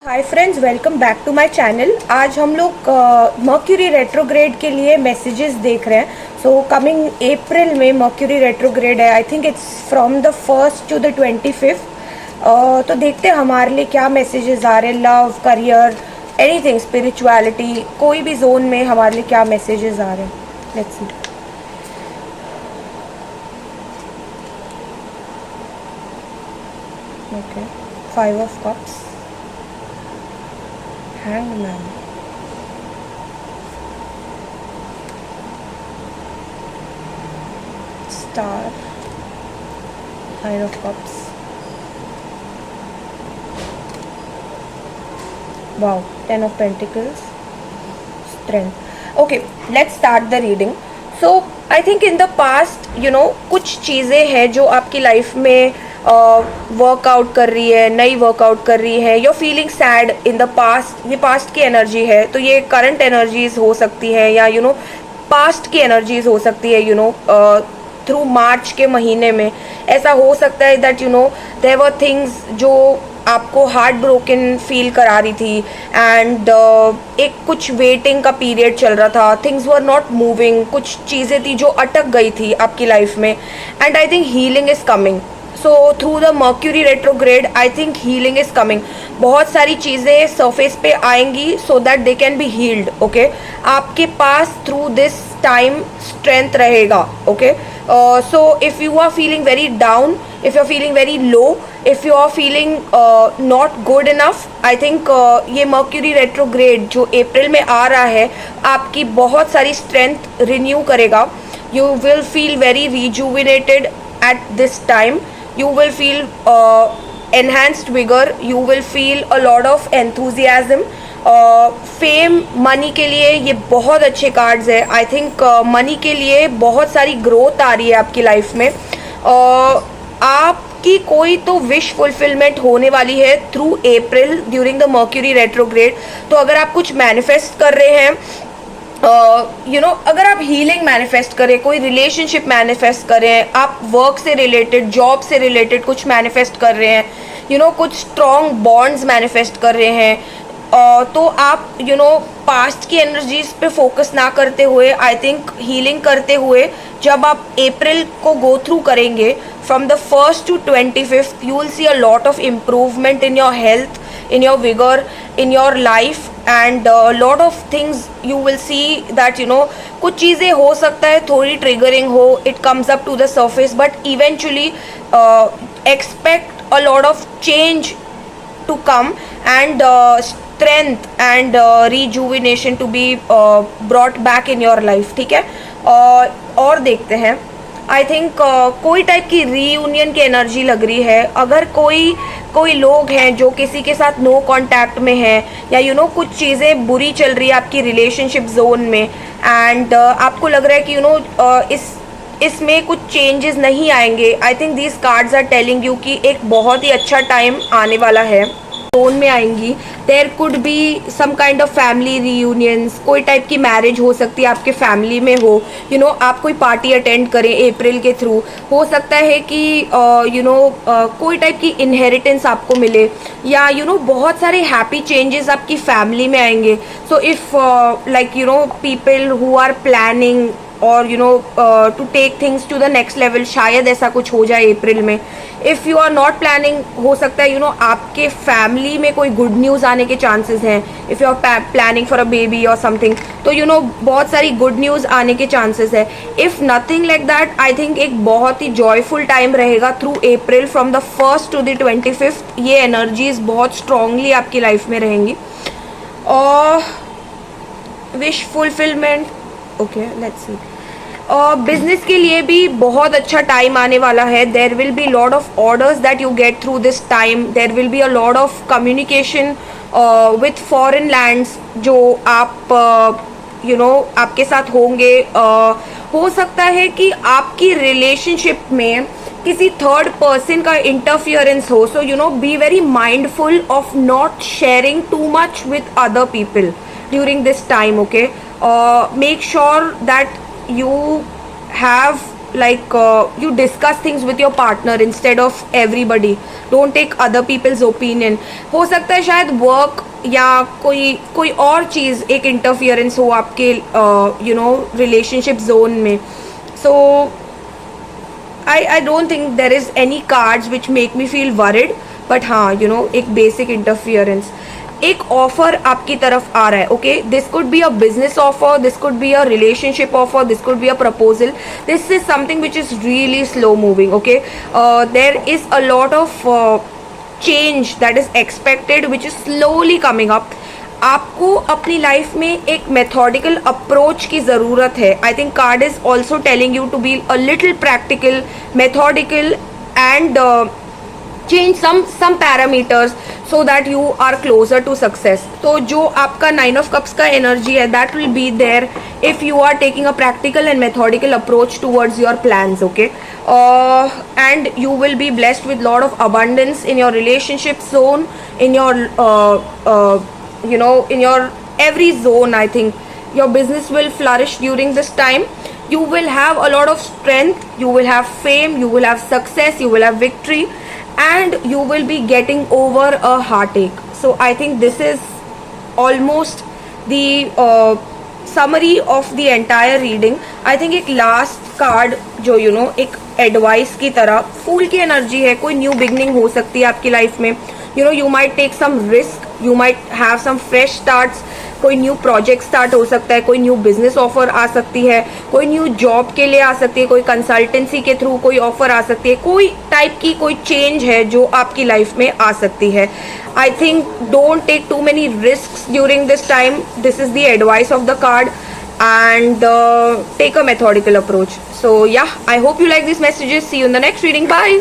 Hi friends, welcome back to my channel. आज हम लोग मर्क्यूरी रेट्रोग्रेड के लिए मैसेजेस देख रहे हैं। सो कमिंग अप्रैल में मर्क्यूरी रेट्रोग्रेड है। I think it's from the 1st to the 25th। तो देखते हैं हमारे लिए क्या मैसेजेस आ रहे हैं। लव, करियर, एनीथिंग, स्पिरिचुअलिटी, कोई भी जोन में हमारे लिए क्या मैसेजेस आ रहे हैं। Let's see. Okay, 5 of cups, hangman, star, nine of cups, wow, 10 of pentacles, strength. Okay, let's start the reading. So I think in the past, कुछ चीज़ें हैं जो आपकी लाइफ में वर्कआउट कर रही है, नई वर्कआउट कर रही है। Your feeling sad in the past, ये पास्ट की एनर्जी है। तो ये करंट एनर्जीज हो सकती है या पास्ट की एनर्जीज हो सकती है। थ्रू मार्च के महीने में ऐसा हो सकता है दैट देयर वर थिंग्स जो आपको हार्ट ब्रोकन फील करा रही थी एंड एक कुछ वेटिंग का पीरियड चल रहा था। थिंग्स वर नॉट मूविंग, कुछ चीज़ें थी जो अटक गई थी आपकी लाइफ में। And I think healing is coming. So through the Mercury retrograde I think healing is coming. बहुत सारी चीज़ें सरफेस पे आएंगी so that they can be healed. Okay, आपके पास थ्रू दिस टाइम स्ट्रेंथ रहेगा। Okay, so if you are feeling very down, if you're feeling very low, if you are feeling not good enough, I think ये mercury retrograde जो अप्रैल में आ रहा है आपकी बहुत सारी स्ट्रेंथ रिन्यू करेगा। You will feel very rejuvenated at this time. You will feel enhanced vigor. You will feel a lot of enthusiasm. Fame, money के लिए ये बहुत अच्छे कार्ड्स है। आई थिंक मनी के लिए बहुत सारी ग्रोथ आ रही है आपकी लाइफ में। आपकी कोई तो विश फुलफिलमेंट होने वाली है through April during the Mercury retrograde. तो अगर आप कुछ मैनिफेस्ट कर रहे हैं, अगर आप हीलिंग मैनिफेस्ट करें, कोई रिलेशनशिप मैनिफेस्ट करें, आप वर्क से रिलेटेड, जॉब से रिलेटेड कुछ मैनिफेस्ट कर रहे हैं, कुछ स्ट्रॉन्ग बॉन्ड्स मैनिफेस्ट कर रहे हैं, तो आप पास्ट की एनर्जीज पे फोकस ना करते हुए आई थिंक हीलिंग करते हुए जब आप अप्रैल को गो थ्रू करेंगे from the 1st to 25th, you will see a lot of improvement in your health, in your vigor, in your life, and lot of things you will see that कुछ चीज़ें हो सकता है थोड़ी triggering हो, it comes up to the surface, but eventually expect a lot of change to come and strength and rejuvenation to be brought back in your life. ठीक है, और देखते हैं। आई थिंक कोई टाइप की रीयूनियन की energy लग रही है। अगर कोई लोग हैं जो किसी के साथ नो कांटेक्ट में हैं या कुछ चीज़ें बुरी चल रही है आपकी रिलेशनशिप जोन में एंड आपको लग रहा है कि इसमें कुछ चेंजेस नहीं आएंगे, I think these cards are telling you कि एक बहुत ही अच्छा टाइम आने वाला है। जोन में आएंगी। There could be some kind of family reunions, कोई टाइप की मैरिज हो सकती है आपके फैमिली में हो। आप कोई पार्टी अटेंड करें अप्रैल के थ्रू। हो सकता है कि कोई टाइप की इनहेरिटेंस आपको मिले या बहुत सारे हैप्पी चेंजेस आपकी फैमिली में आएंगे। So if like people who are planning और to take things to the next level, शायद ऐसा कुछ हो जाए अप्रैल में। If you are not planning, हो सकता है आपके फैमिली में कोई गुड न्यूज़ आने के चांसेस हैं। If you are planning for a baby और समथिंग, तो बहुत सारी गुड न्यूज़ आने के चांसेस है। If nothing like that, I think एक बहुत ही जॉयफुल टाइम रहेगा through April from the 1st to the 25th। ये एनर्जीज बहुत स्ट्रांगली आपकी लाइफ में रहेंगी। और wish fulfilment, okay let's see. Business के लिए भी बहुत अच्छा टाइम आने वाला है। There will be lot of orders that you get through this time. There will be a lot of communication with foreign lands जो आप आपके साथ होंगे। हो सकता है कि आपकी रिलेशनशिप में किसी थर्ड पर्सन का इंटरफियरेंस हो। So be very mindful of not sharing too much with other people during this time. Okay, make sure that you have like you discuss things with your partner instead of everybody. Don't take other people's opinion. हो सकता है शायद work या कोई कोई और चीज़ एक interference हो आपके यू नो रिलेशनशिप जोन में. सो I don't think there is any cards which make me feel worried. But हाँ यू नो एक बेसिक इंटरफियरेंस. एक ऑफर आपकी तरफ आ रहा है. Okay, this could be a business offer, this could be a relationship offer, this could be a proposal. This is something which is really slow moving. Okay, there is a lot of change that is expected which is slowly coming up. आपको अपनी life में एक methodical approach की ज़रूरत है. I think card is also telling you to be a little practical, methodical and change some parameters so that you are closer to success. तो जो आपका 9 of cups का energy है that will be there if you are taking a practical and methodical approach towards your plans. Okay, and you will be blessed with lot of abundance in your relationship zone, in your you know in your every zone. I think your business will flourish during this time. You will have a lot of strength, you will have fame, you will have success, you will have victory, and you will be getting over a heartache. So I think this is almost the summary of the entire reading. I think एक last card जो you know एक advice की तरह, फूल की energy है. कोई new beginning हो सकती है आपकी लाइफ में. You know, you might take some risk, you might have some fresh starts. कोई न्यू प्रोजेक्ट स्टार्ट हो सकता है, कोई न्यू बिजनेस ऑफर आ सकती है, कोई न्यू जॉब के लिए आ सकती है, कोई कंसल्टेंसी के थ्रू कोई ऑफर आ सकती है, कोई टाइप की कोई चेंज है जो आपकी लाइफ में आ सकती है. I think don't take too many risks during this time. This is the advice of the card, and take a methodical approach. So yeah, I hope you like these messages. See you in the next reading. Bye.